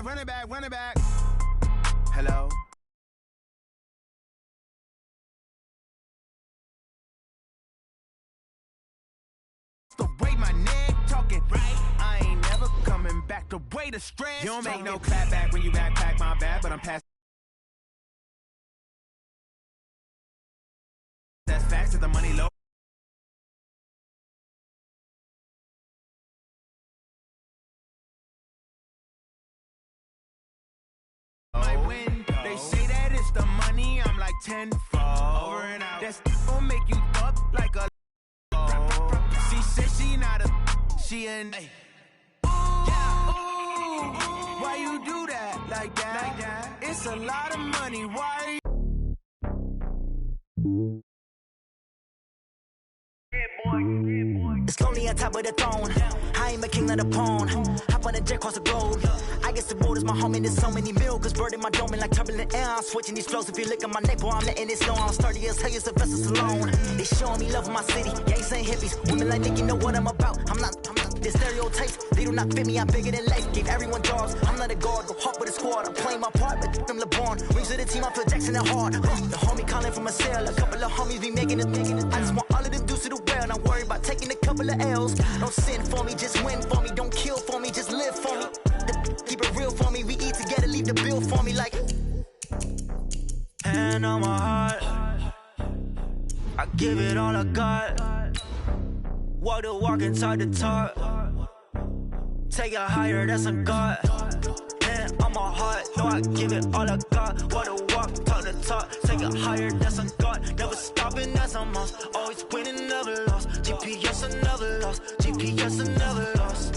run it back. Hello. The way my neck talking, right? I ain't never coming back. The way the stress. You don't make no clap back when you backpack, my bad, but I'm past. That's facts to the money low. My win, they say that it's the money, I'm like tenfold. Over and out. That's gon' make you up like a. She said she not a. She an. Why you do that like that? It's a lot of money. Why? It's lonely on top of the throne. I am a king of the pawn. Hop on a jet across the globe. I guess the road is my home and there's so many milk. Bird in my dome and like turbulent air. I'm switching these flows. If you look at my neck, boy, I'm letting it snow. I'm sturdy as hell, it's a vessel alone. They showing me love in my city. Gangs ain't hippies. Women like Nick, you know what I'm about. I'm not the stereotypes. They do not fit me. I'm bigger than life. Gave everyone jobs. I'm not a guard. Go hard with a squad. I'm playing my part, but them LeBron. Rings to the team. I feel Jackson and hard. The homie calling from a cell. A couple of homies be making it. I just want all of them dudes to the well. Not worry about taking a couple of L's. Don't sin for me, just win for me. Don't kill for me, just live for me. Keep it real for me. We eat together, leave the bill for me like. Hand on my heart, I give it all I got. Walk the walk inside the talk. Take it higher, that's a God. Hand on my heart, no, I give it all I got. Walk the walk, talk the talk. Take it higher, that's a God. Never stopping, that's a must. Always winning, never lost. GPS, I never lost. GPS, I never lost.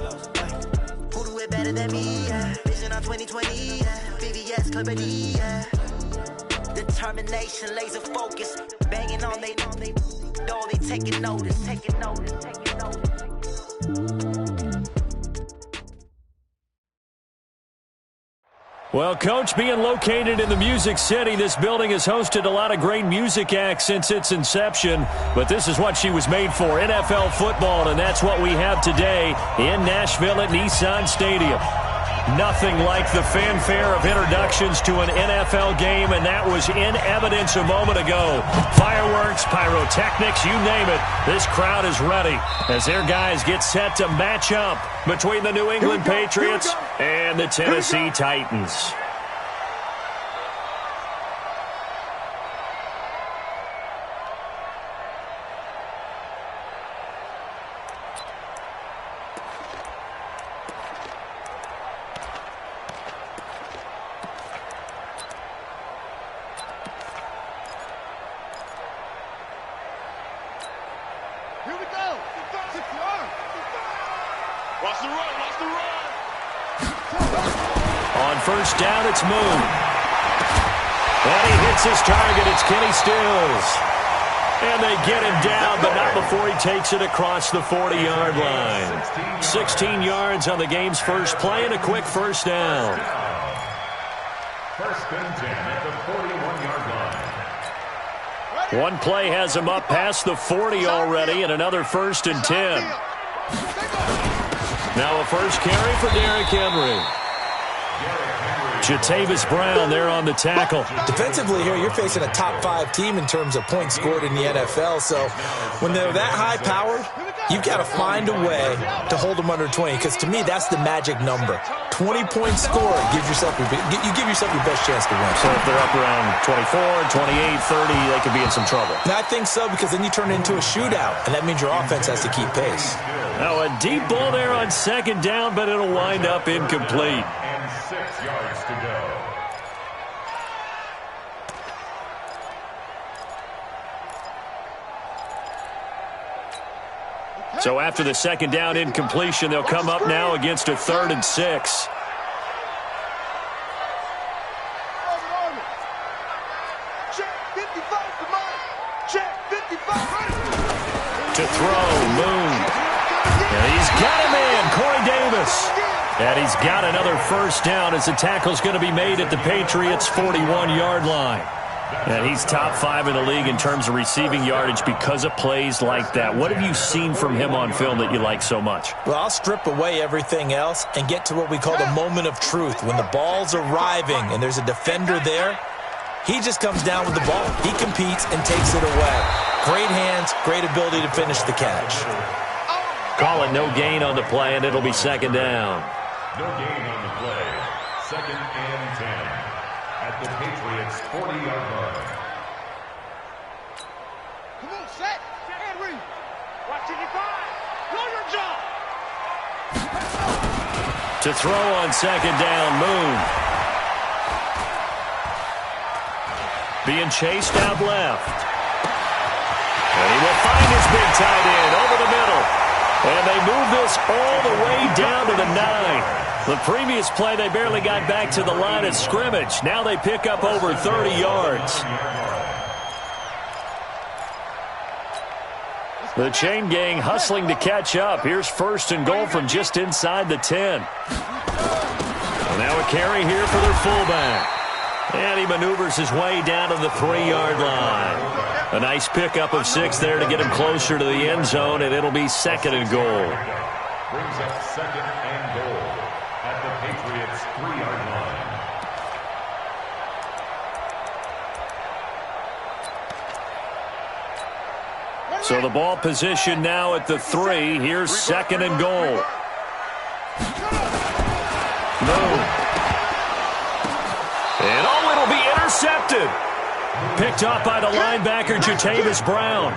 Who do it better than me? Yeah. Vision on 2020. Yeah. VVS, Clarity. Yeah. Determination, laser focus. Banging on they know they taking notice. Taking notice. Taking notice. Well, Coach, being located in the Music City, this building has hosted a lot of great music acts since its inception, but this is what she was made for, NFL football, and that's what we have today in Nashville at Nissan Stadium. Nothing like the fanfare of introductions to an NFL game, and that was in evidence a moment ago. Fireworks, pyrotechnics, you name it. This crowd is ready as their guys get set to match up between the New England Patriots and the Tennessee Titans. On first down, it's Moon. And he hits his target. It's Kenny Stills. And they get him down, but not before he takes it across the 40-yard line. 16 yards on the game's first play and a quick first down. First and 10 at the 41-yard line. One play has him up past the 40 already, and another first and 10. Now a first carry for Derrick Henry. Jatavis Brown there on the tackle. Defensively here, you're facing a top-5 team in terms of points scored in the NFL. So when they're that high-powered, you've got to find a way to hold them under 20. Because to me, that's the magic number. 20 points scored, you give yourself your best chance to win. So if they're up around 24, 28, 30, they could be in some trouble. And I think so, because then you turn it into a shootout, and that means your offense has to keep pace. Now a deep ball there on second down, but it'll wind up incomplete. And 6 yards to go. So after the second down incompletion, they'll come up now against a 3rd and 6. To throw, Moon. And he's got him in, Corey Davis. And he's got another first down as the tackle's going to be made at the Patriots' 41-yard line. And he's top 5 in the league in terms of receiving yardage because of plays like that. What have you seen from him on film that you like so much? Well, I'll strip away everything else and get to what we call the moment of truth. When the ball's arriving and there's a defender there, he just comes down with the ball. He competes and takes it away. Great hands, great ability to finish the catch. Call it no gain on the play, and it'll be second down. No gain on the play. Second and 10 at the Patriots' 40-yard line. Come on, set, and read. Watching you five. Know your job. To throw on second down, Moon. Being chased out left. And he will find his big tight end over the middle. And they move this all the way down to the 9. The previous play, they barely got back to the line of scrimmage. Now they pick up over 30 yards. The chain gang hustling to catch up. Here's first and goal from just inside the 10. Now a carry here for their fullback. And he maneuvers his way down to the 3-yard line. A nice pickup of 6 there to get him closer to the end zone, and it'll be second and goal. Brings up second and goal at the Patriots' 3-yard line. So the ball position now at the 3. Here's second and goal. Moon. And it'll be intercepted. Picked off by the linebacker, Jatavis Brown.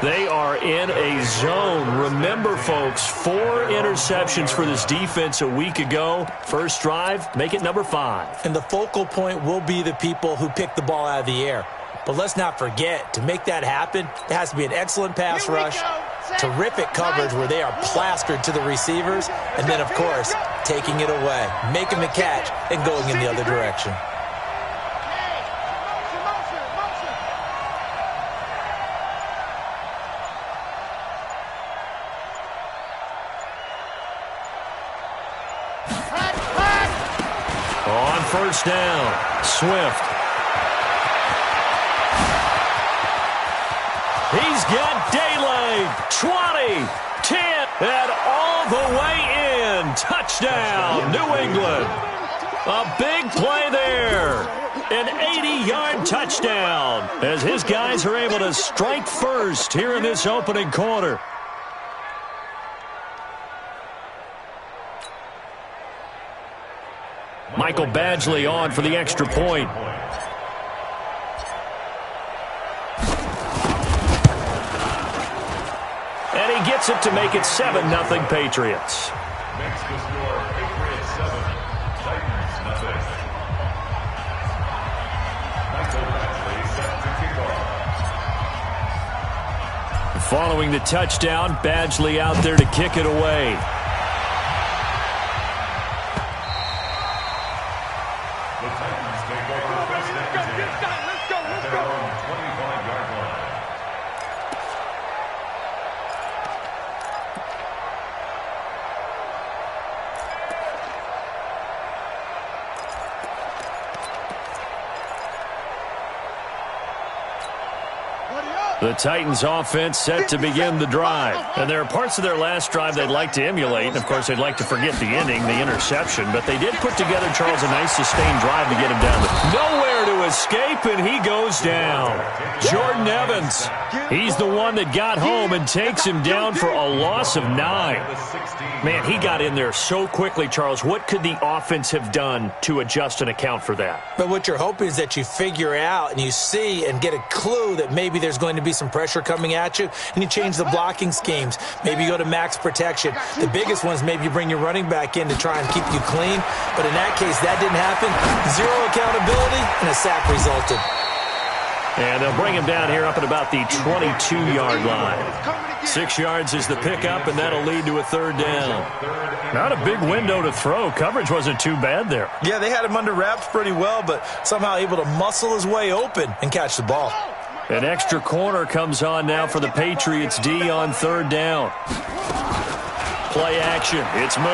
They are in a zone. Remember, folks, 4 interceptions for this defense a week ago. First drive, make it number 5. And the focal point will be the people who pick the ball out of the air. But let's not forget, to make that happen, there has to be an excellent pass rush, terrific coverage where they are plastered to the receivers, and then, of course, taking it away, making the catch, and going in the other direction. On first down, Swift. He's got daylight. 20, 10, and all the way in. Touchdown, New England. A big play there. An 80-yard touchdown as his guys are able to strike first here in this opening quarter. Michael Badgley on for the extra point. And he gets it to make it 7-0 Patriots. Next to score, Patriots 7, Titans 0. Michael Badgley set to kick off. Following the touchdown, Badgley out there to kick it away. The Titans take over first and 10 at their own 25-yard line. The Titans offense set to begin the drive. And there are parts of their last drive they'd like to emulate. And, of course, they'd like to forget the ending, the interception. But they did put together, Charles, a nice sustained drive to get him down. Nowhere to escape, and he goes down. Jordan Evans, he's the one that got home and takes him down for a loss of 9. Man, he got in there so quickly, Charles. What could the offense have done to adjust and account for that? But what you're hoping is that you figure out and you see and get a clue that maybe there's going to be some pressure coming at you, and you change the blocking schemes. Maybe you go to max protection. The biggest one is maybe you bring your running back in to try and keep you clean. But in that case, that didn't happen. 0 accountability, and a sack resulted. And they'll bring him down here up at about the 22-yard line. 6 yards is the pickup, and that'll lead to a third down. Not a big window to throw. Coverage wasn't too bad there. Yeah, they had him under wraps pretty well, but somehow able to muscle his way open and catch the ball. An extra corner comes on now for the Patriots D on third down. Play action. It's moved.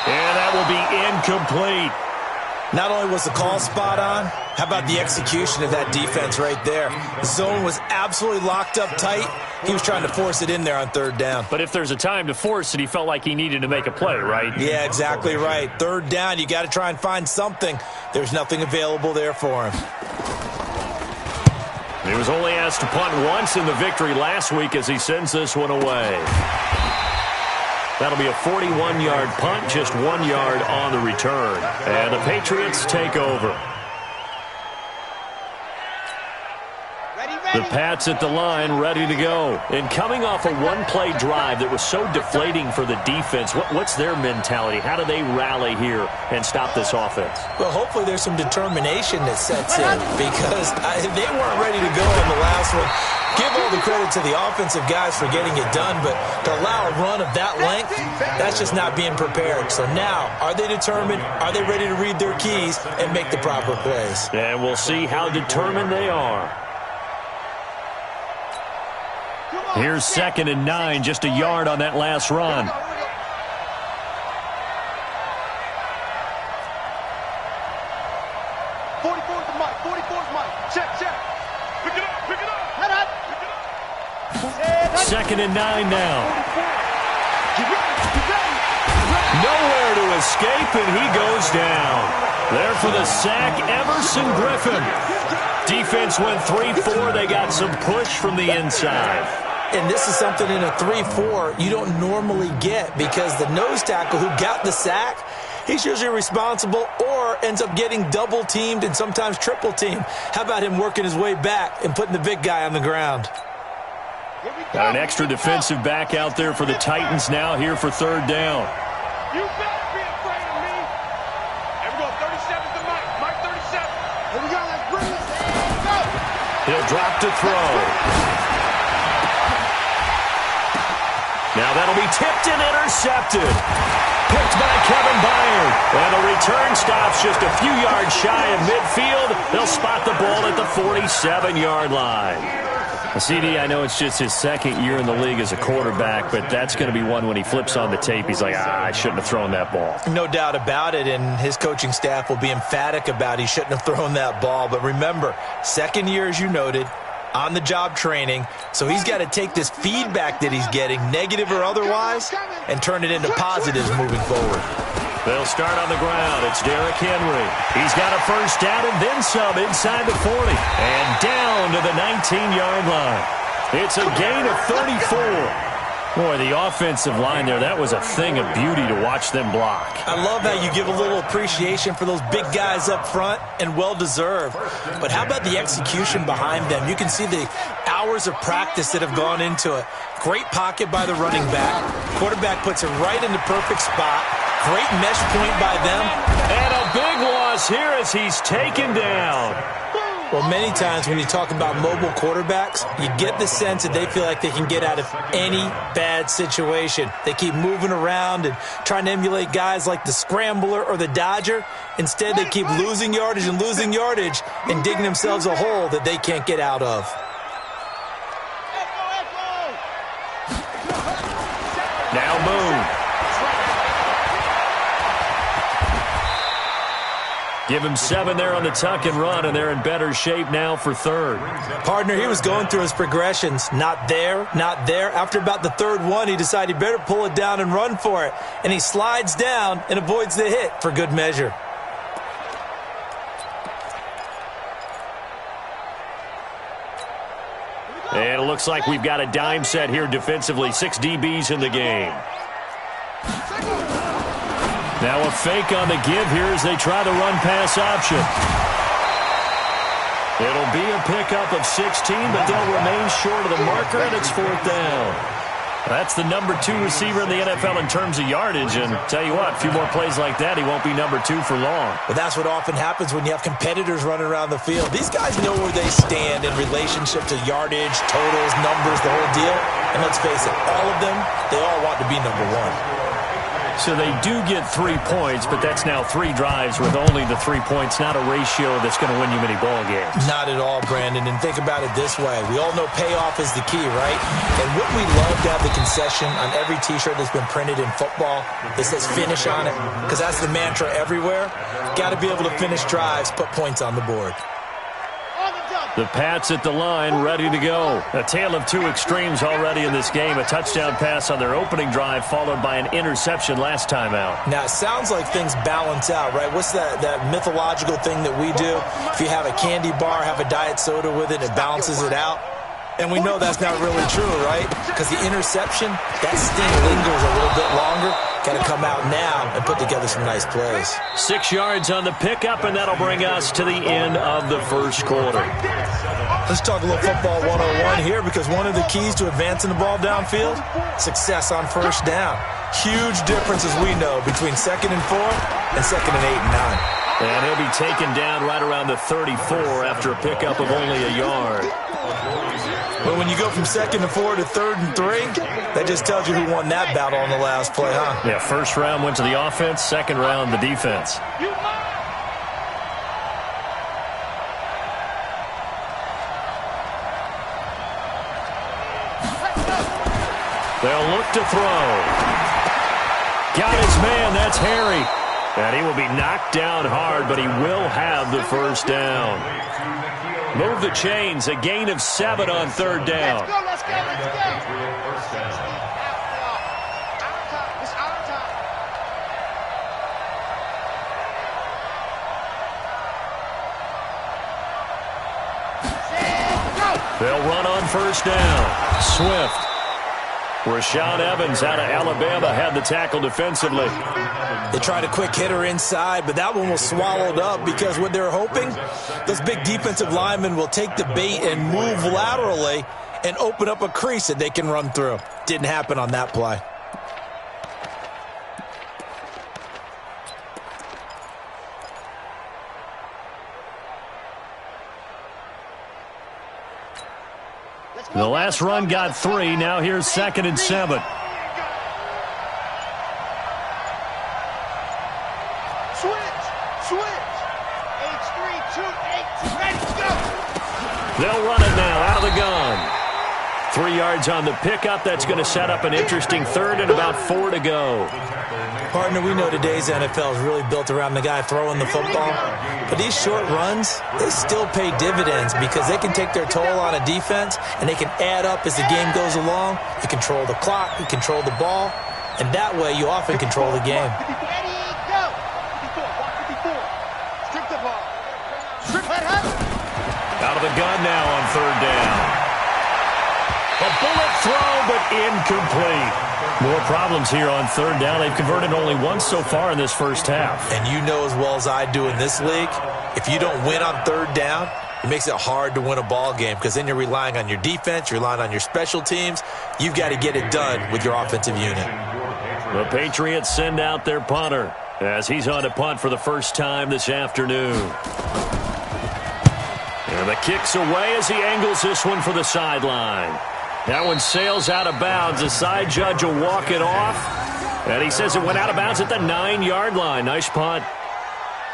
And that will be incomplete. Not only was the call spot on, how about the execution of that defense right there? The zone was absolutely locked up tight. He was trying to force it in there on third down. But if there's a time to force it, he felt like he needed to make a play, right? Yeah, exactly right. Third down, you got to try and find something. There's nothing available there for him. He was only asked to punt once in the victory last week as he sends this one away. That'll be a 41-yard punt, just 1 yard on the return. And the Patriots take over. The Pats at the line, ready to go. And coming off a one-play drive that was so deflating for the defense, what's their mentality? How do they rally here and stop this offense? Well, hopefully there's some determination that sets in because they weren't ready to go on the last one. Give all the credit to the offensive guys for getting it done, but to allow a run of that length, that's just not being prepared. So now, are they determined? Are they ready to read their keys and make the proper plays? And we'll see how determined they are. Here's 2nd and 9, just a yard on that last run. 44's the mic. 44's mic. Check. Pick it up. Head up. Pick it up. 2nd and 9 now. Nowhere to escape, and he goes down. There for the sack, Everson Griffin. Defense went 3-4. They got some push from the inside. And this is something in a 3-4 you don't normally get because the nose tackle who got the sack, he's usually responsible or ends up getting double-teamed and sometimes triple-teamed. How about him working his way back and putting the big guy on the ground? Got an extra defensive back out there for the Titans now here for 3rd down. You better be afraid of me. Here we go. 37's the mic. Mic 37. Here we go. Let's bring this. Let's go. He'll drop to throw. Now that'll be tipped and intercepted. Picked by Kevin Byard. And the return stops just a few yards shy of midfield. They'll spot the ball at the 47-yard line. CD, I know it's just his 2nd year in the league as a quarterback, but that's going to be one when he flips on the tape. He's like, I shouldn't have thrown that ball. No doubt about it, and his coaching staff will be emphatic about he shouldn't have thrown that ball. But remember, 2nd year, as you noted, on-the-job training, so he's got to take this feedback that he's getting, negative or otherwise, and turn it into positives moving forward. They'll start on the ground. It's Derrick Henry. He's got a 1st down and then some inside the 40. And down to the 19-yard line. It's a gain of 34. Boy, the offensive line there, that was a thing of beauty to watch them block. I love how you give a little appreciation for those big guys up front, and well-deserved. But how about the execution behind them? You can see the hours of practice that have gone into it. Great pocket by the running back. Quarterback puts it right in the perfect spot. Great mesh point by them. And a big loss here as he's taken down. Well, many times when you talk about mobile quarterbacks, you get the sense that they feel like they can get out of any bad situation. They keep moving around and trying to emulate guys like the Scrambler or the Dodger. Instead, they keep losing yardage and digging themselves a hole that they can't get out of. Now Moon. Give him 7 there on the tuck and run, and they're in better shape now for 3rd. Partner, he was going through his progressions. Not there, not there. After about the 3rd one, he decided he better pull it down and run for it. And he slides down and avoids the hit for good measure. And it looks like we've got a dime set here defensively. 6 DBs in the game. Now a fake on the give here as they try the run-pass option. It'll be a pickup of 16, but they'll remain short of the marker, and it's 4th down. That's the number 2 receiver in the NFL in terms of yardage, and tell you what, a few more plays like that, he won't be number 2 for long. But that's what often happens when you have competitors running around the field. These guys know where they stand in relationship to yardage, totals, numbers, the whole deal. And let's face it, all of them, they all want to be number 1. So they do get 3 points, but that's now 3 drives with only the 3 points, not a ratio that's going to win you many ball games. Not at all, Brandon. And think about it this way. We all know payoff is the key, right? And wouldn't we love to have the concession on every T-shirt that's been printed in football that says finish on it? Because that's the mantra everywhere. Got to be able to finish drives, put points on the board. The Pats at the line, ready to go. A tale of two extremes already in this game. A touchdown pass on their opening drive, followed by an interception last time out. Now, it sounds like things balance out, right? What's that mythological thing that we do? If you have a candy bar, have a diet soda with it, it balances it out. And we know that's not really true, right? Because the interception, that sting lingers a little bit longer. Got to come out now and put together some nice plays. 6 yards on the pickup, and that'll bring us to the end of the first quarter. Let's talk a little football 101 here, because one of the keys to advancing the ball downfield, success on first down. Huge difference, as we know, between 2nd and 4 and 2nd and 8 and 9. And he'll be taken down right around the 34 after a pickup of only a yard. But when you go from 2nd and 4 to 3rd and 3, that just tells you who won that battle on the last play, huh? Yeah, first round went to the offense, second round the defense. They'll look to throw. Got his man, that's Harry. And he will be knocked down hard, but he will have the first down. Move the chains, a gain of 7 on 3rd down. Let's go, let's go, let's go. It's our time. They'll run on first down. Swift. Rashaan Evans out of Alabama had the tackle defensively. They tried a quick hitter inside, but that one was swallowed up because what they're hoping, those big defensive linemen will take the bait and move laterally and open up a crease that they can run through. Didn't happen on that play. The last run got 3. Now here's 2nd and 7. Switch. H328. Ready to go. They'll run it now out of the gun. 3 yards on the pickup. That's going to set up an interesting 3rd and about 4 to go. Partner, we know today's NFL is really built around the guy throwing the football. But these short runs, they still pay dividends because they can take their toll on a defense and they can add up as the game goes along. You control the clock, you control the ball, and that way you often control the game. Ready, go. 54. Strip the ball. Strip that up. Out of the gun now on 3rd down. A bullet throw, but incomplete. More problems here on 3rd down. They've converted only once so far in this first half. And you know as well as I do in this league, if you don't win on 3rd down, it makes it hard to win a ball game because then you're relying on your defense, you're relying on your special teams. You've got to get it done with your offensive unit. The Patriots send out their punter as he's on to punt for the first time this afternoon. And the kick's away as he angles this one for the sideline. That one sails out of bounds. The side judge will walk it off. And he says it went out of bounds at the 9-yard line. Nice punt.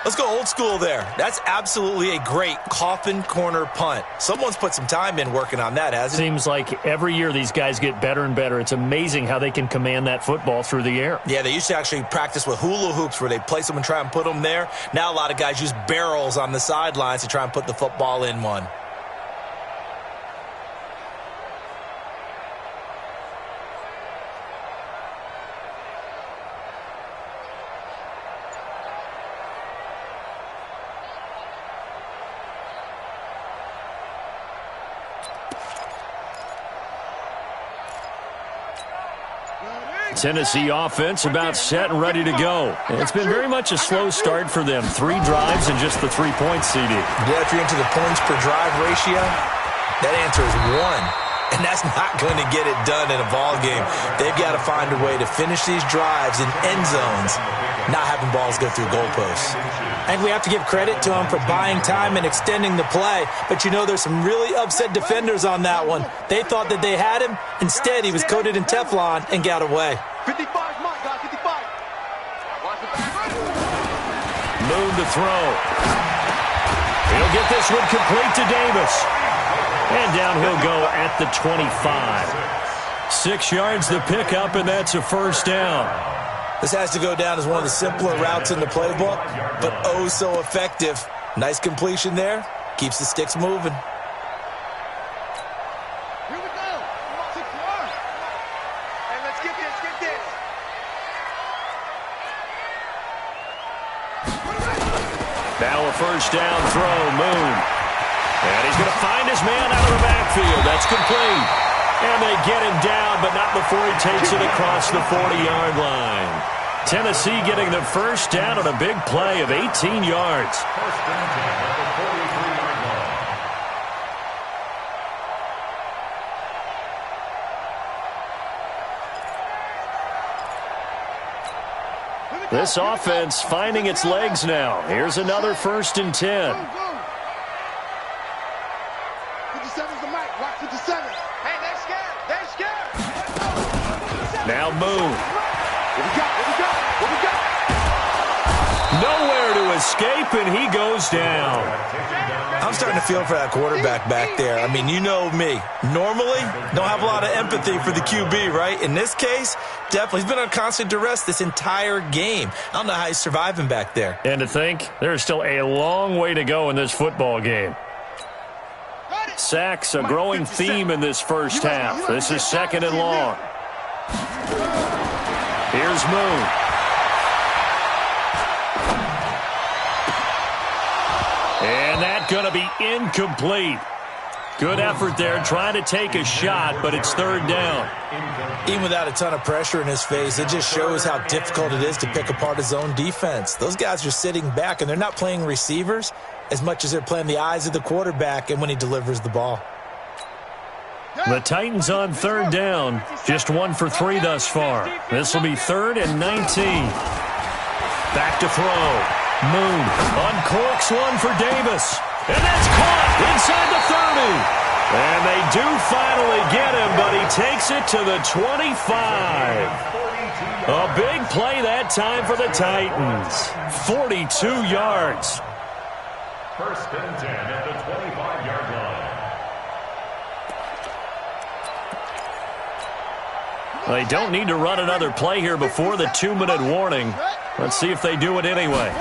Let's go old school there. That's absolutely a great coffin corner punt. Someone's put some time in working on that, hasn't it? Seems like every year these guys get better and better. It's amazing how they can command that football through the air. Yeah, they used to actually practice with hula hoops where they place them and try and put them there. Now a lot of guys use barrels on the sidelines to try and put the football in one. Tennessee offense about set and ready to go. It's been very much a slow start for them. 3 drives and just the 3 points, CD. Yeah, if you're into the points per drive ratio, that answer is 1. And that's not going to get it done in a ball game. They've got to find a way to finish these drives in end zones, not having balls go through goalposts. And we have to give credit to them for buying time and extending the play. But you know, there's some really upset defenders on that one. They thought that they had him. Instead, he was coated in Teflon and got away. 55, Mike, guys, 55. Moon to throw. He'll get this one complete to Davis. And down he'll go at the 25. 6 yards the pickup, and that's a first down. This has to go down as one of the simpler routes in the playbook, but oh so effective. Nice completion there. Keeps the sticks moving. Here we go. Hey, let's get this. Now a first down throw, Moon. And he's going to find his man out of the backfield. That's complete. And they get him down, but not before he takes it across the 40-yard line. Tennessee getting the first down on a big play of 18 yards. First and 10 at the 43-yard line. This offense finding its legs now. Here's another first and 10. 57's the mic. Watch 57. Hey, they're scared. Now Moon. What we got? Nowhere to escape, and he goes down. I'm starting to feel for that quarterback back there. I mean, you know me. Normally, don't have a lot of empathy for the QB, right? In this case, definitely. He's been on constant duress this entire game. I don't know how he's surviving back there. And to think, there's still a long way to go in this football game. Sacks, a growing theme in this first half. This is second and long. Here's Moon. And that's going to be incomplete. Good effort there, trying to take a shot, but it's third down. Even without a ton of pressure in his face, it just shows how difficult it is to pick apart his own defense. Those guys are sitting back, and they're not playing receivers as much as they're playing the eyes of the quarterback and when he delivers the ball. The Titans on third down, just 1 for 3 thus far. This will be 3rd and 19. Back to throw. Moon uncorks one for Davis. And that's caught inside the 30. And they do finally get him, but he takes it to the 25. A big play that time for the Titans. 42 yards. First and 10 at the 25-yard line. They don't need to run another play here before the 2-minute warning. Let's see if they do it anyway.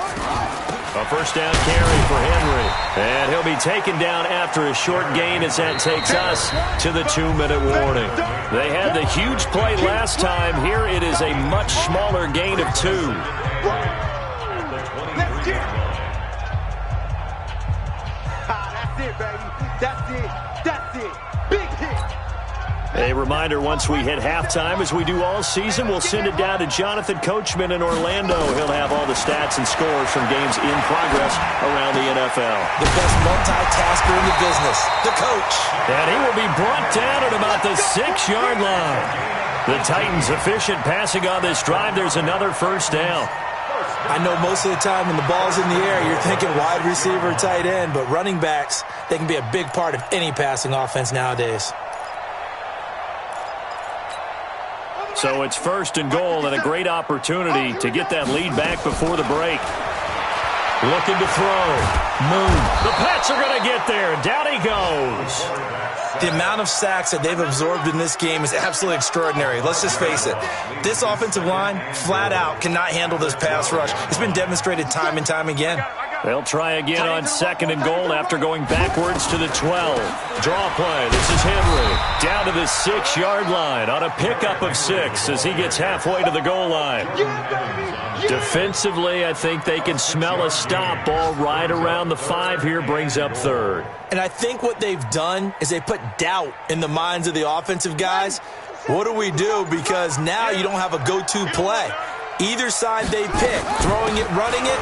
A first down carry for Henry. And he'll be taken down after a short gain as that takes us to the 2-minute warning. They had the huge play last time. Here it is a much smaller gain of 2. That's it, baby. That's it. Big hit. A reminder, once we hit halftime, as we do all season, we'll send it down to Jonathan Coachman in Orlando. He'll have all the stats and scores from games in progress around the NFL. The best multitasker in the business, the coach. And he will be brought down at about the 6-yard line. The Titans efficient passing on this drive. There's another first down. I know most of the time when the ball's in the air, you're thinking wide receiver, tight end, but running backs, they can be a big part of any passing offense nowadays. So it's first and goal and a great opportunity to get that lead back before the break. Looking to throw. Moon. The Pats are going to get there. Down he goes. The amount of sacks that they've absorbed in this game is absolutely extraordinary. Let's just face it. This offensive line, flat out, cannot handle this pass rush. It's been demonstrated time and time again. They'll try again on second and goal after going backwards to the 12. Draw play. This is Henry. Down to the 6-yard line on a pickup of 6 as he gets halfway to the goal line. Defensively, I think they can smell a stop. Ball right around the 5 here, brings up third. And I think what they've done is they put doubt in the minds of the offensive guys. What do we do? Because now you don't have a go-to play. Either side they pick, throwing it, running it,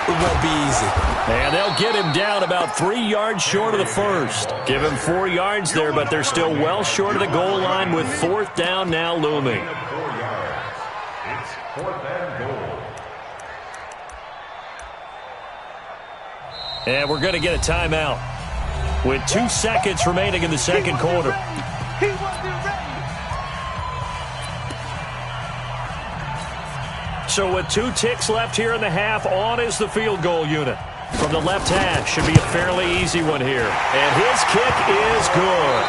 it won't be easy. And they'll get him down about 3 yards short of the first. Give him 4 yards there, but they're still well short of the goal line with 4th down now looming. It's 4th and goal. And we're going to get a timeout with 2 seconds remaining in the second quarter. He wasn't ready. So with 2 ticks left here in the half, on is the field goal unit. From the left hash, should be a fairly easy one here. And his kick is good.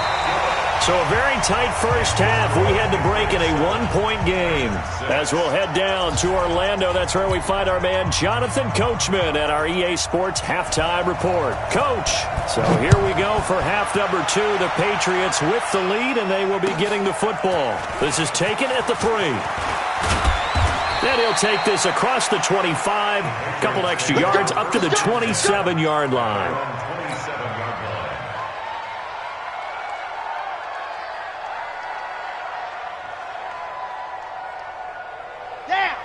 So a very tight first half. We had to break in a 1-point game. As we'll head down to Orlando, that's where we find our man Jonathan Coachman at our EA Sports Halftime Report. Coach, so here we go for half number 2. The Patriots with the lead, and they will be getting the football. This is taken at the 3. Then he'll take this across the 25, a couple extra yards up to the 27-yard line.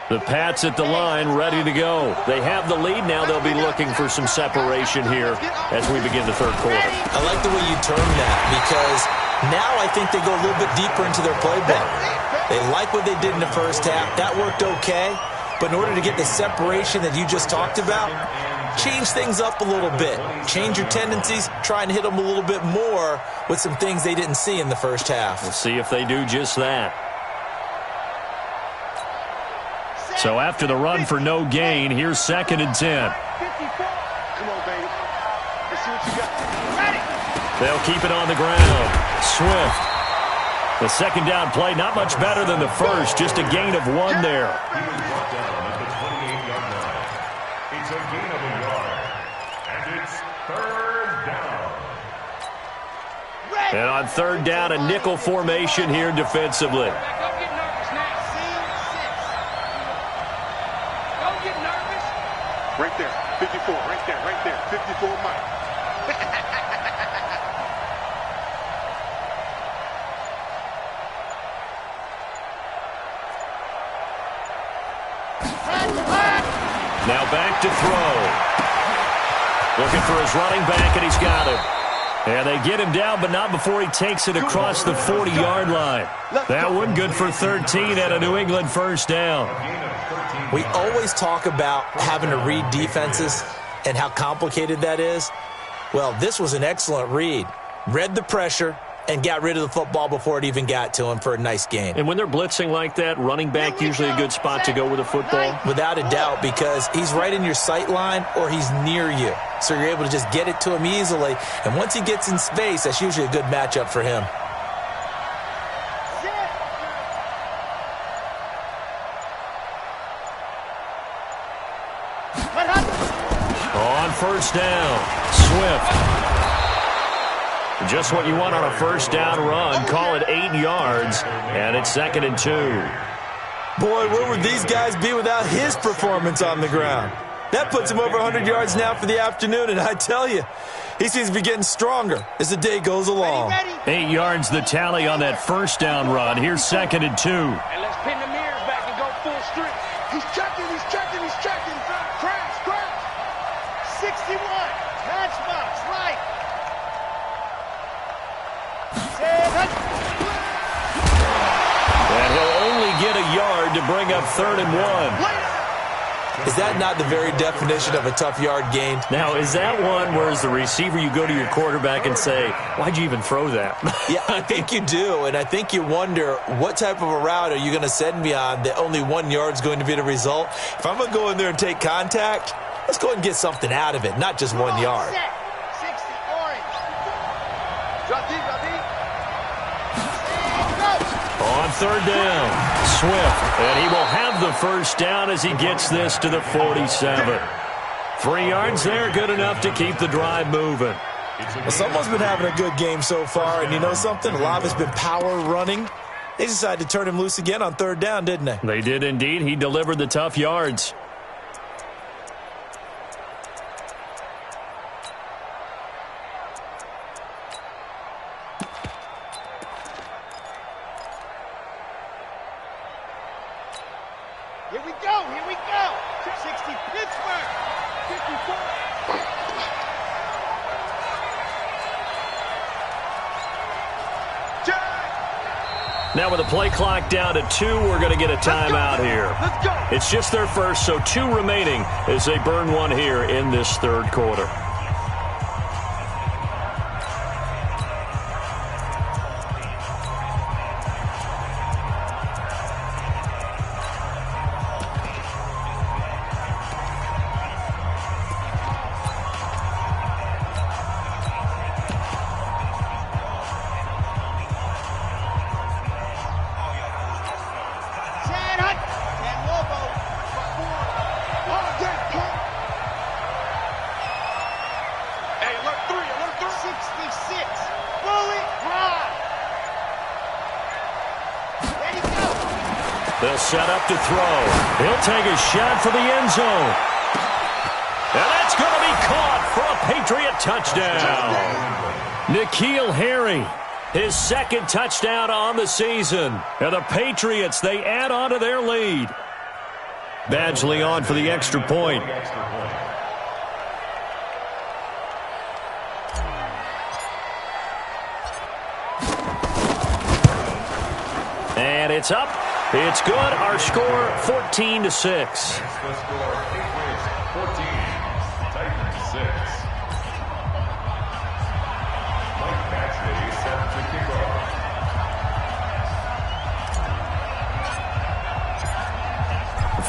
The Pats at the line, ready to go. They have the lead now. They'll be looking for some separation here as we begin the third quarter. I like the way you term that because now I think they go a little bit deeper into their playbook. They like what they did in the first half. That worked okay. But in order to get the separation that you just talked about, change things up a little bit. Change your tendencies. Try and hit them a little bit more with some things they didn't see in the first half. We'll see if they do just that. So after the run for no gain, here's 2nd and 10. Come on, baby. Let's see what you got. Ready. They'll keep it on the ground. Swift. The second down play, not much better than the first, just a gain of 1 there. He was brought down at the 28-yard line. It's a gain of 1 yard. And it's 3rd down. And on 3rd down, a nickel formation here defensively. Right there, 54, right there, 54 Mike. Now back to throw. Looking for his running back, and he's got him. And they get him down, but not before he takes it across the 40-yard line. That one good for 13 at a New England first down. We always talk about having to read defenses and how complicated that is. Well, this was an excellent read. Read the pressure and got rid of the football before it even got to him for a nice gain. And when they're blitzing like that, running back usually a good spot to go with the football? Without a doubt, because he's right in your sight line or he's near you. So you're able to just get it to him easily. And once he gets in space, that's usually a good matchup for him. On first down, Swift. Just what you want on a first down run. Call it 8 yards, and it's 2nd and 2. Boy, where would these guys be without his performance on the ground? That puts him over 100 yards now for the afternoon, and I tell you, he seems to be getting stronger as the day goes along. 8 yards the tally on that first down run. Here's 2nd and 2. And let's pin the mirrors back and go full strength. He's checking. Crash. 61. Matchbox, right. And he'll only get a yard to bring up 3rd and 1. Is that not the very definition of a tough yard gain? Now, is that one where as the receiver you go to your quarterback and say, why'd you even throw that? Yeah, I think you do, and I think you wonder what type of a route are you going to send me on that only 1 yard's going to be the result? If I'm going to go in there and take contact, let's go ahead and get something out of it, not just 1 yard. 60, orange. Drop deep. On 3rd down, Swift, and he will have the first down as he gets this to the 47. 3 yards there, good enough to keep the drive moving. Well, someone's been having a good game so far, and you know something? A lot of it's been power running. They decided to turn him loose again on 3rd down, didn't they? They did indeed. He delivered the tough yards. Here we go. 60 Pittsburgh. 54. Now with the play clock down to 2, we're going to get a timeout here. Let's go. It's just their first, so 2 remaining as they burn 1 here in this 3rd quarter. They'll set up to throw. He'll take a shot for the end zone. And that's going to be caught for a Patriot touchdown. N'Keal Harry, his second touchdown on the season. And the Patriots, they add on to their lead. Badgley on for the extra point. And it's up. It's good. Our score, 14-6. The score, Patriots 14, Titans 6. Mike Badgley set to kick off.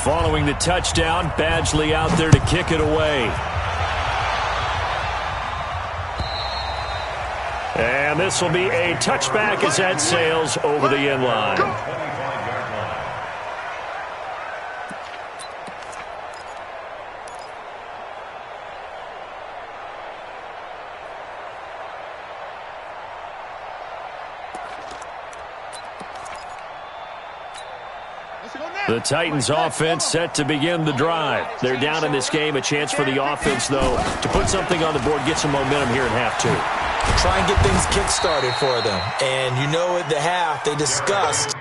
Following the touchdown, Badgley out there to kick it away. And this will be a touchback as that sails over the end line. 25-yard line. The Titans offense set to begin the drive. They're down in this game. A chance for the offense, though, to put something on the board, get some momentum here in half two. Try and get things kick-started for them. And you know at the half, they discussed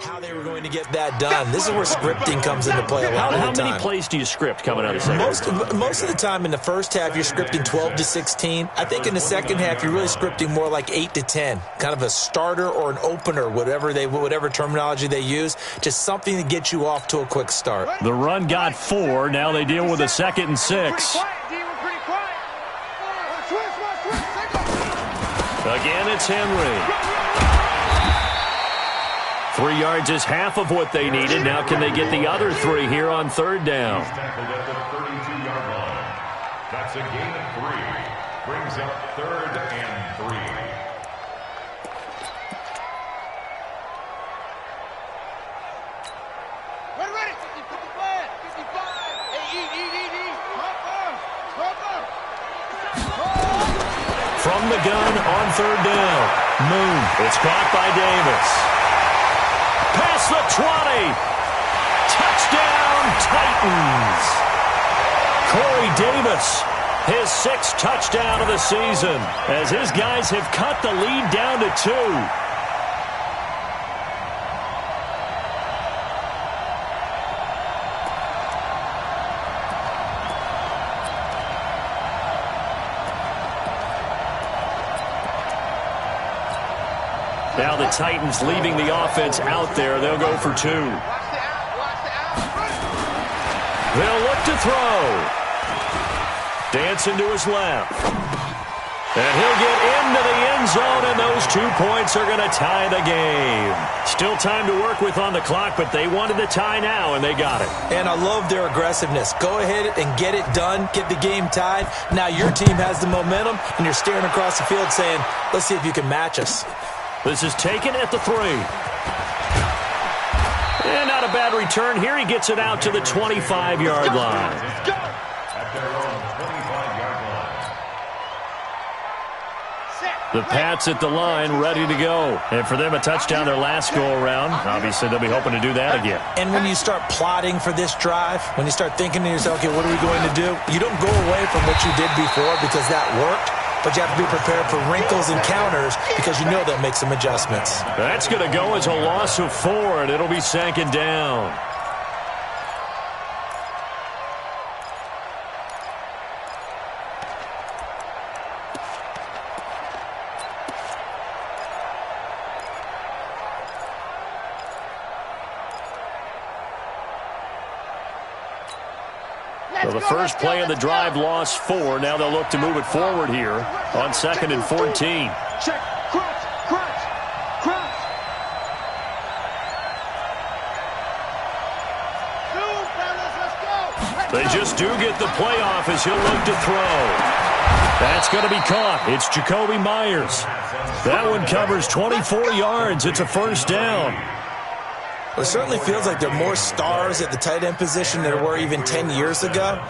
how they were going to get that done. This is where scripting comes into play a lot of the time. How many plays do you script coming out of the second? Most of the time in the first half, you're scripting 12 to 16. I think in the second half, you're really scripting more like 8 to 10. Kind of a starter or an opener, whatever terminology they use. Just something to get you off to a quick start. The run got 4. Now they deal with a 2nd and 6. Again, it's Henry. 3 yards is half of what they needed. Now can they get the other 3 here on 3rd down? He's tackled at the 32-yard line. That's a gain of 3. Brings up 3rd and 3. Ready. 55. 55. From the gun on 3rd down. Moon. It's caught by Davis. Past the 20. Touchdown, Titans. Corey Davis, his 6th touchdown of the season, as his guys have cut the lead down to 2. Now the Titans leaving the offense out there. They'll go for 2. They'll look to throw. Dancing to his left. And he'll get into the end zone, and those 2 points are going to tie the game. Still time to work with on the clock, but they wanted the tie now, and they got it. And I love their aggressiveness. Go ahead and get it done. Get the game tied. Now your team has the momentum, and you're staring across the field saying, let's see if you can match us. This is taken at the 3. And not a bad return here. He gets it out to the 25-yard line. At their own 25-yard line. The Pats at the line, ready to go. And for them, a touchdown their last go-around. Obviously, they'll be hoping to do that again. And when you start plotting for this drive, when you start thinking to yourself, okay, what are we going to do? You don't go away from what you did before because that worked. But you have to be prepared for wrinkles and counters because you know they'll make some adjustments. That's going to go as a loss of 4, and it'll be 2nd down. So the first play of the drive lost 4. Now they'll look to move it forward here on 2nd and 14. Check. Crunch. Crunch. Crunch. They just do get the playoff as he'll look to throw. That's going to be caught. It's Jacoby Myers. That one covers 24 yards. It's a first down. Well, it certainly feels like there are more stars at the tight end position than there were even 10 years ago.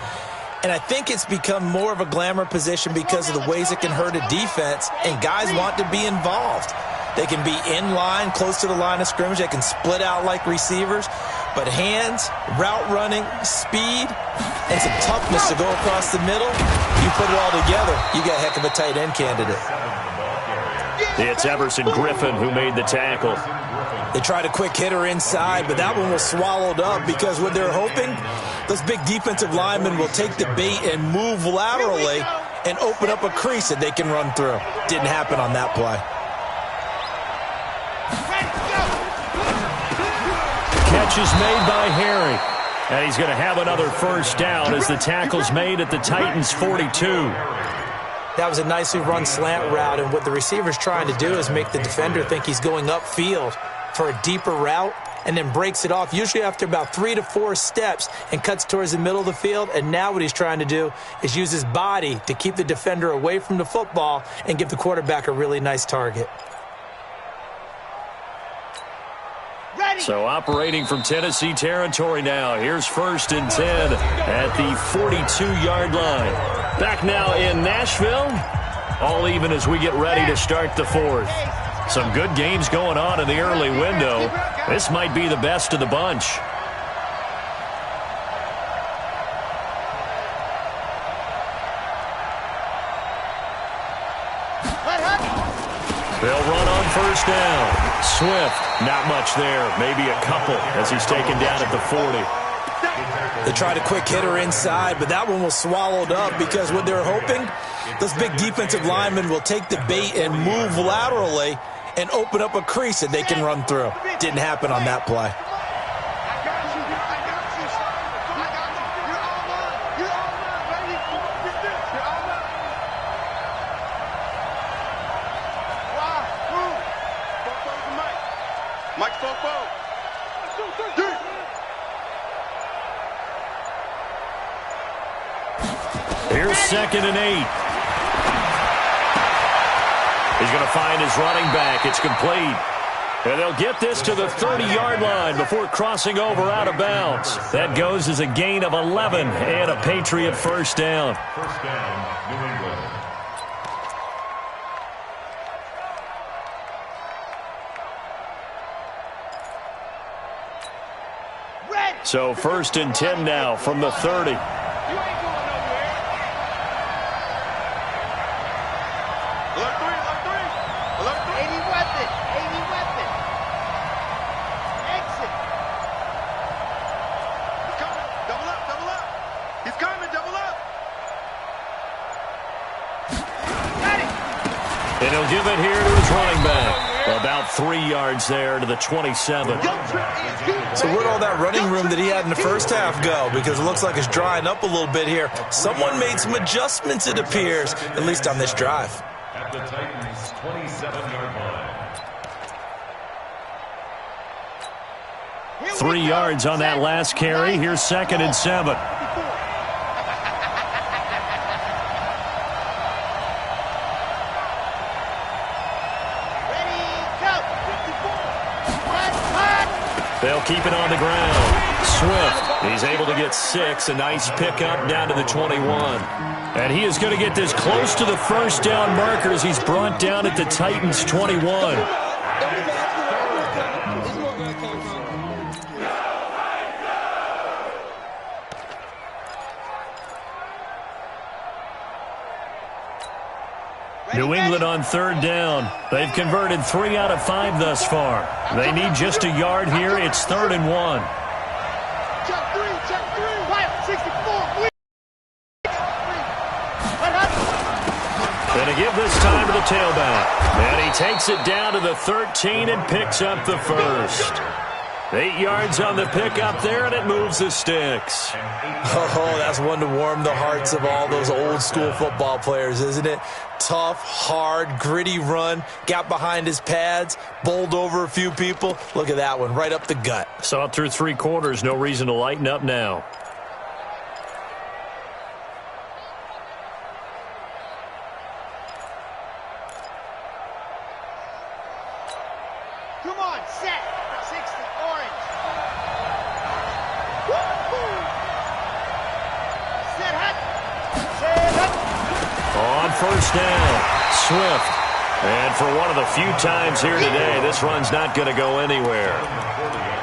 And I think it's become more of a glamour position because of the ways it can hurt a defense, and guys want to be involved. They can be in line, close to the line of scrimmage. They can split out like receivers. But hands, route running, speed, and some toughness to go across the middle, you put it all together, you got a heck of a tight end candidate. It's Everson Griffin who made the tackle. They tried a quick hitter inside, but that one was swallowed up because what they're hoping, those big defensive linemen will take the bait and move laterally and open up a crease that they can run through. Didn't happen on that play. Catch is made by Harry. And he's going to have another first down as the tackle's made at the Titans' 42. That was a nicely run slant route, and what the receiver's trying to do is make the defender think he's going upfield for a deeper route and then breaks it off, usually after about 3 to 4 steps, and cuts towards the middle of the field. And now what he's trying to do is use his body to keep the defender away from the football and give the quarterback a really nice target. So operating from Tennessee territory now. Here's 1st and 10 at the 42-yard line. Back now in Nashville. All even as we get ready to start the 4th. Some good games going on in the early window. This might be the best of the bunch. They'll run on first down. Swift, not much there. Maybe a couple as he's taken down at the 40. They tried a quick hitter inside, but that one was swallowed up because what they're hoping, those big defensive linemen will take the bait and move laterally and open up a crease that they can run through. Didn't happen on that play. Here's 2nd and 8. He's going to find his running back. It's complete. And they'll get this to the 30-yard line before crossing over out of bounds. That goes as a gain of 11 and a Patriot first down. First down, New England. So 1st and 10 now from the 30. And he'll give it here to his running back. About 3 yards there to the 27. So where'd all that running room that he had in the first half go? Because it looks like it's drying up a little bit here. Someone made some adjustments, it appears, at least on this drive. At the Titans' 27-yard line. 3 yards on that last carry. Here's 2nd and 7. They'll keep it on the ground. Swift, he's able to get 6. A nice pickup down to the 21. And he is going to get this close to the first down marker as he's brought down at the Titans' 21. New England on 3rd down. They've converted 3 out of 5 thus far. They need just a yard here. It's 3rd and 1. Check 3, 64. Going to give this time to the tailback. And he takes it down to the 13 and picks up the first. 8 yards on the pickup there, and it moves the sticks. Oh, that's one to warm the hearts of all those old-school football players, isn't it? Tough, hard, gritty run, got behind his pads, bowled over a few people. Look at that one, right up the gut. Saw it through 3 quarters, no reason to lighten up now. Come on, set. 60, orange. Set, hut. Set, hut. On first down, Swift. And for one of the few times here today, this run's not going to go anywhere.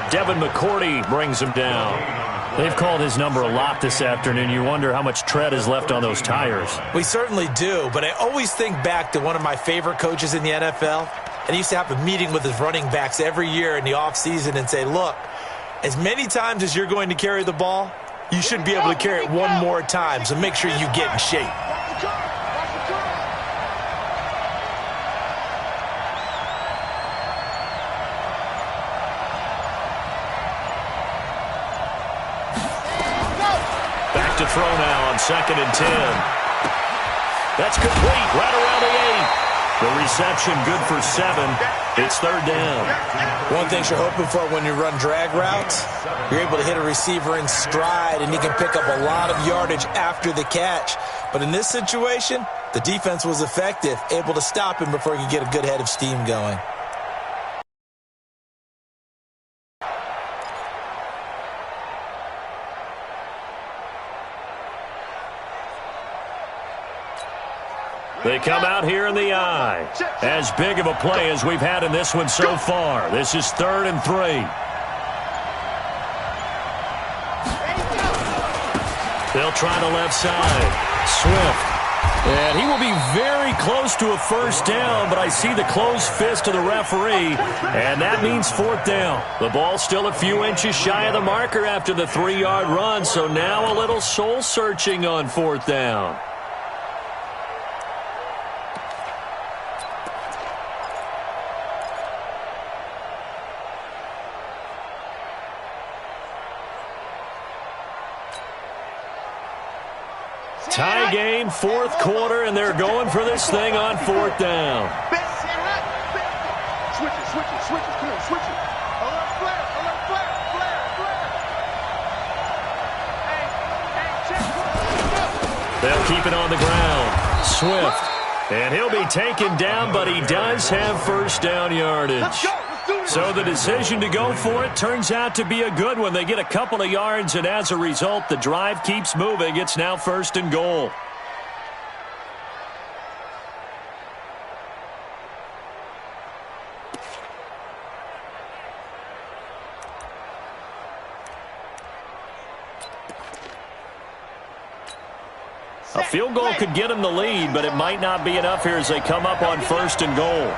Devin McCourty brings him down. They've called his number a lot this afternoon. You wonder how much tread is left on those tires. We certainly do, but I always think back to one of my favorite coaches in the NFL. And he used to have a meeting with his running backs every year in the offseason and say, look, as many times as you're going to carry the ball, you should be able to carry it one more time, so make sure you get in shape. Back to throw now on 2nd and 10. That's complete right around the 8. The reception good for 7. It's 3rd down. One thing you're hoping for when you run drag routes, you're able to hit a receiver in stride and he can pick up a lot of yardage after the catch. But in this situation, the defense was effective, able to stop him before he could get a good head of steam going. They come out here in the eye. As big of a play as we've had in this one so far. This is 3rd and 3. They'll try the left side. Swift. And he will be very close to a first down, but I see the closed fist of the referee, and that means 4th down. The ball's still a few inches shy of the marker after the 3-yard run, so now a little soul-searching on 4th down. Tie game, 4th quarter, and they're going for this thing on 4th down. Switch it. Come on, switch it. Alert flare. Hey, check. They'll keep it on the ground. Swift. And he'll be taken down, but he does have first down yardage. So the decision to go for it turns out to be a good one. They get a couple of yards, and as a result, the drive keeps moving. It's now 1st and goal. A field goal could get them the lead, but it might not be enough here as they come up on 1st and goal.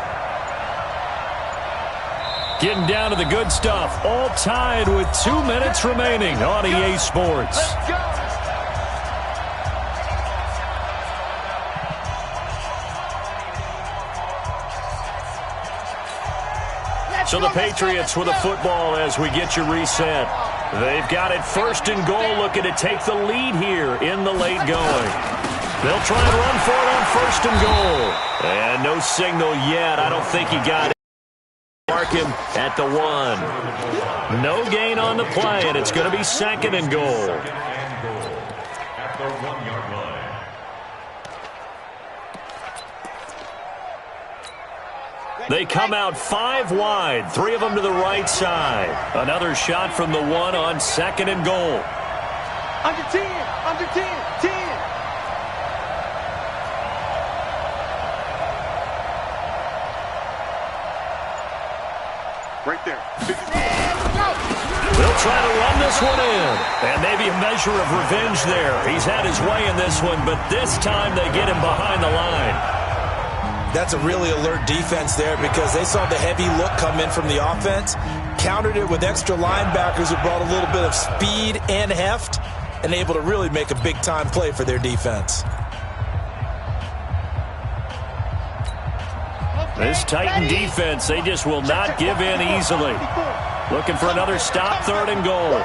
Getting down to the good stuff, all tied with 2 minutes remaining on EA Sports. So the Patriots with a football as we get you reset. They've got it 1st and goal, looking to take the lead here in the late going. They'll try and run for it on 1st and goal. And no signal yet. I don't think he got it. Mark him at the 1. No gain on the play, and it's going to be 2nd and goal. At the 1-yard line. They come out 5 wide, 3 of them to the right side. Another shot from the 1 on 2nd and goal. Under 10. 10. Right there. They'll try to run this one in. And maybe a measure of revenge there. He's had his way in this one, but this time they get him behind the line. That's a really alert defense there because they saw the heavy look come in from the offense, countered it with extra linebackers who brought a little bit of speed and heft, and able to really make a big-time play for their defense. This Titan defense, they just will not give in easily. Looking for another stop, 3rd and goal.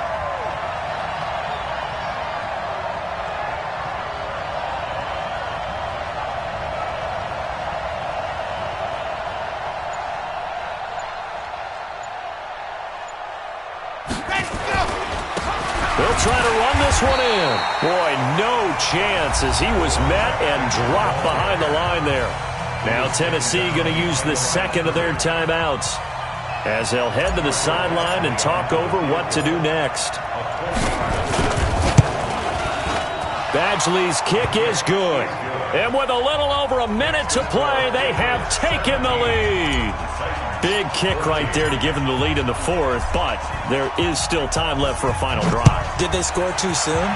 They'll try to run this one in. Boy, no chance as he was met and dropped behind the line there. Now Tennessee going to use the second of their timeouts as they'll head to the sideline and talk over what to do next. Badgley's kick is good. And with a little over a minute to play, they have taken the lead. Big kick right there to give them the lead in the 4th, but there is still time left for a final drive. Did they score too soon?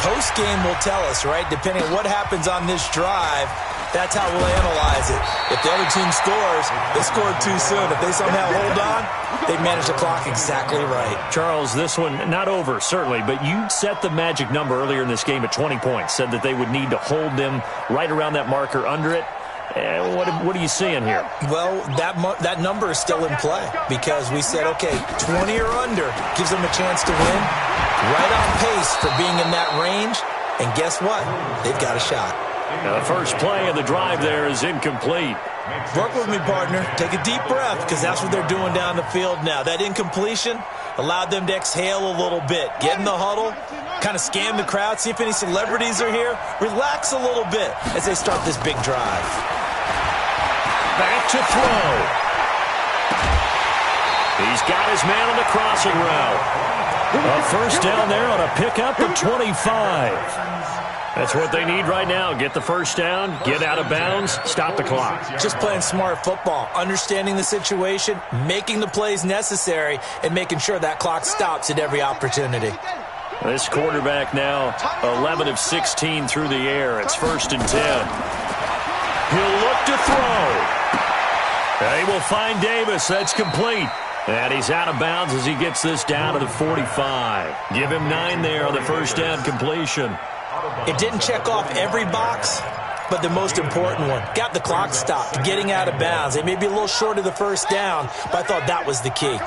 Post-game will tell us, right? Depending on what happens on this drive, that's how we'll analyze it. If the other team scores, they scored too soon. If they somehow hold on, they manage the clock exactly right. Charles, this one not over, certainly, but you set the magic number earlier in this game at 20 points, said that they would need to hold them right around that marker under it. What are you seeing here? Well, that number is still in play because we said, okay, 20 or under gives them a chance to win. Right on pace for being in that range. And guess what? They've got a shot. Now, the first play of the drive there is incomplete. Work with me, partner. Take a deep breath because that's what they're doing down the field now. That incompletion allowed them to exhale a little bit. Get in the huddle, kind of scan the crowd, see if any celebrities are here. Relax a little bit as they start this big drive. Back to throw. He's got his man on the crossing route. A first down there on a pickup of 25. That's what they need right now. Get the first down, get out of bounds, stop the clock. Just playing smart football, understanding the situation, making the plays necessary, and making sure that clock stops at every opportunity. This quarterback now 11 of 16 through the air. It's 1st and 10. He'll look to throw. They will find Davis. That's complete. And he's out of bounds as he gets this down to the 45. Give him 9 there on the first down completion. It didn't check off every box, but the most important one. Got the clock stopped, getting out of bounds. They may be a little short of the first down, but I thought that was the key.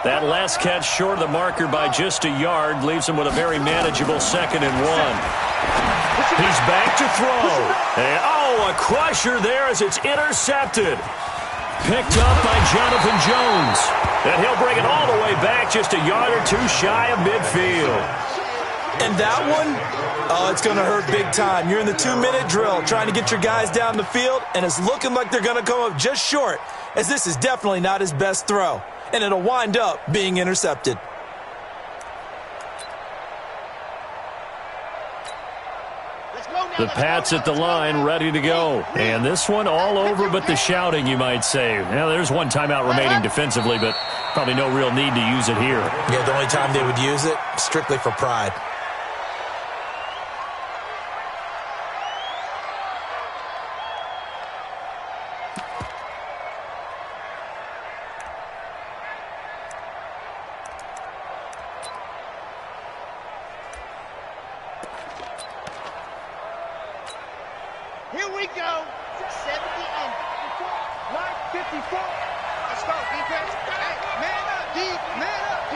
That last catch short of the marker by just a yard leaves him with a very manageable 2nd and 1. He's back to throw. And, a crusher there as it's intercepted. Picked up by Jonathan Jones. And he'll bring it all the way back just a yard or two shy of midfield. And that one, it's going to hurt big time. You're in the 2-minute drill trying to get your guys down the field, and it's looking like they're going to come up just short, as this is definitely not his best throw. And it'll wind up being intercepted. The Pats at the line, ready to go. And this one all over but the shouting, you might say. Now, there's one timeout remaining defensively, but probably no real need to use it here. Yeah, the only time they would use it, strictly for pride. Here we go. 70 and 54. Let's go, defense. Hey, man up, D. Man up, D.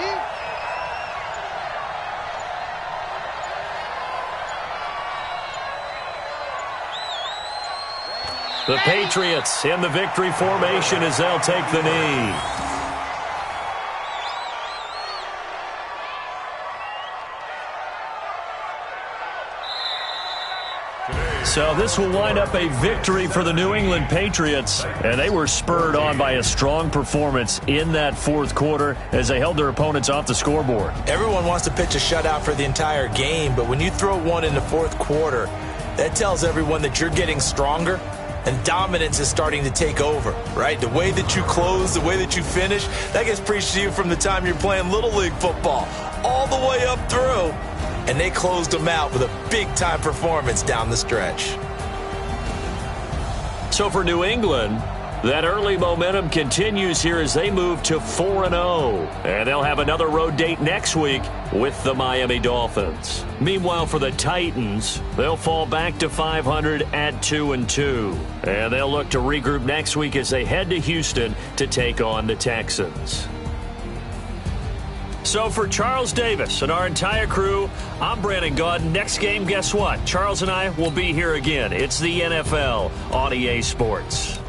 The Patriots in the victory formation as they'll take the knee. So this will wind up a victory for the New England Patriots, and they were spurred on by a strong performance in that 4th quarter as they held their opponents off the scoreboard. Everyone wants to pitch a shutout for the entire game, but when you throw one in the 4th quarter, that tells everyone that you're getting stronger and dominance is starting to take over, right? The way that you close, the way that you finish, that gets preached to you from the time you're playing Little League football all the way up through. And they closed them out with a big-time performance down the stretch. So for New England, that early momentum continues here as they move to 4-0. And they'll have another road date next week with the Miami Dolphins. Meanwhile, for the Titans, they'll fall back to 500 at 2-2. And they'll look to regroup next week as they head to Houston to take on the Texans. So for Charles Davis and our entire crew, I'm Brandon Gaudin. Next game, guess what? Charles and I will be here again. It's the NFL on EA Sports.